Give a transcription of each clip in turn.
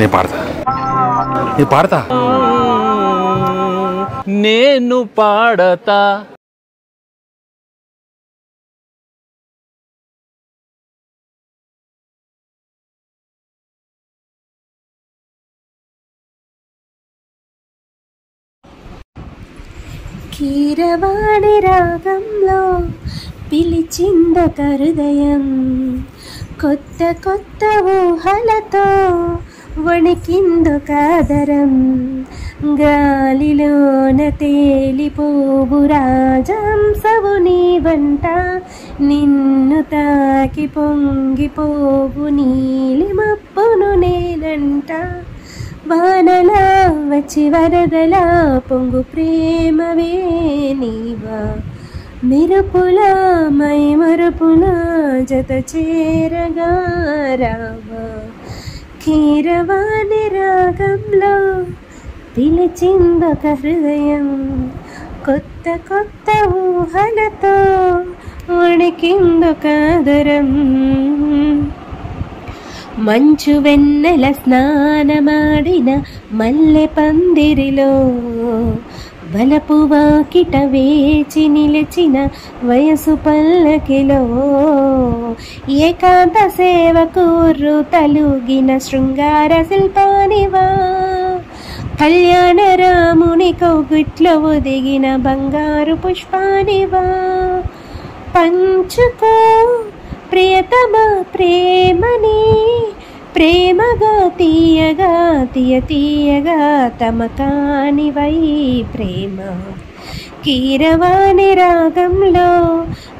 నేను పాడతా నేను పాడతా కీరవాణి రాగంలో పిలిచిందొక హృదయం, కొత్త కొత్త ఊహలతో వణికిందొక ఆదరం. గాలిలోన తేలిపోవు రాజహంసవు నీవంట, నిన్ను తాకి పొంగిపోవు నీలిమప్పును నేనంట. వానలా వచ్చి వరదలా పొంగు ప్రేమవే నీవా, మెరుపులా మై మరుపులా జత చేరగా రావా. కీరవాణి రాగంలో పిలిచిందొక హృదయం, కొత్త కొత్త ఊహలతో వణికిందొక ఆదరం. మంచు వెన్నెల స్నానమాడిన మల్లె పందిరిలో, వలపు వాకిట వేచి నిలిచిన వయసు పల్లకిలో, ఏకాంత సేవకు తలుగిన శృంగార శిల్పానివా, కళ్యాణ రాముని కౌగిట్లో ఒదిగిన బంగారు పుష్పానివా. పంచుకో ప్రియతమ ప్రేమని, ప్రేమగా తీయగా తీయగా తమకానివై ప్రేమ. కీరవాణి రాగంలో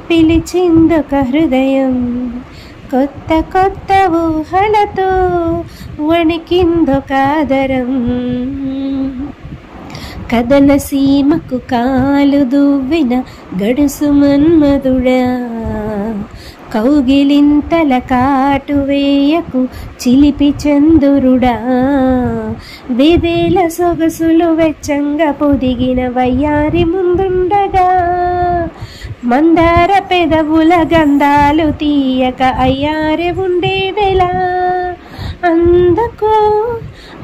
పిలిచిందొక హృదయం, కొత్త కొత్త ఊహలతో వణికిందొక ఆదరం. కదన సీమకు కాలు దువ్విన గడుసు మన్మధుడా, కౌగిలింతల కాటు వేయకు చిలిపి చందురుడా. వేదేల సొగసులు వెచ్చంగా పొదిగిన వయ్యారి ముందుండగా, మందార పెదవుల గంధాలు తీయక అయ్యారే ఉండేదెలా. అందకో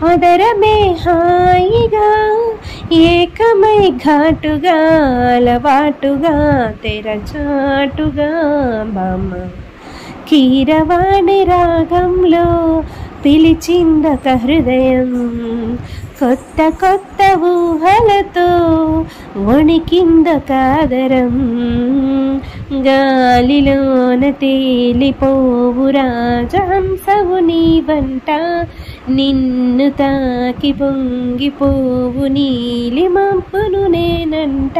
అదరమే హాయిగా, ఏకమై ఘాటుగా అలవాటుగా తెరచాటుగా బామ. కీరవాణి రాగంలో పిలిచిందొక హృదయం, కొత్త కొత్త ఊహలతో వణికిందొక ఆదరం. గాలిలోన తేలిపోవు రాజహంసవు నీవంట, నిన్ను తాకి పొంగిపోవు నీలిమప్పును నేనంట.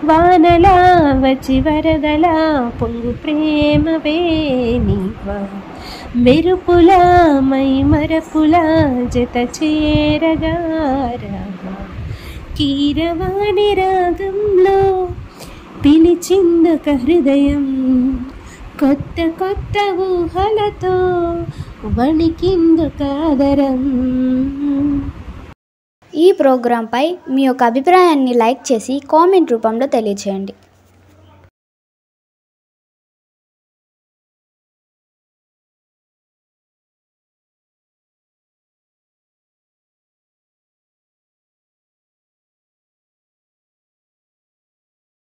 వానలా వచ్చి వరదలా పొంగు ప్రేమవే నీవా, మెరుపులా మై మరపులా జత చేరగా రావా. కీరవాణి రాగంలో పిలిచిందొక హృదయం, కొత్త కొత్త ఊహలతో వణికిందొక ఆదరం. ఈ ప్రోగ్రాంపై మీ యొక్క అభిప్రాయాన్ని లైక్ చేసి కామెంట్ రూపంలో తెలియజేయండి.